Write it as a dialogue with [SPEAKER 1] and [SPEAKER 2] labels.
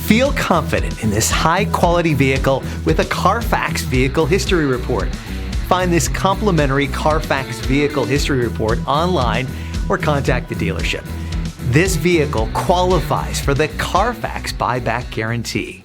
[SPEAKER 1] Feel confident in this high-quality vehicle with a Carfax Vehicle History Report. Find this complimentary Carfax Vehicle History Report online or contact the dealership. This vehicle qualifies for the Carfax Buyback Guarantee.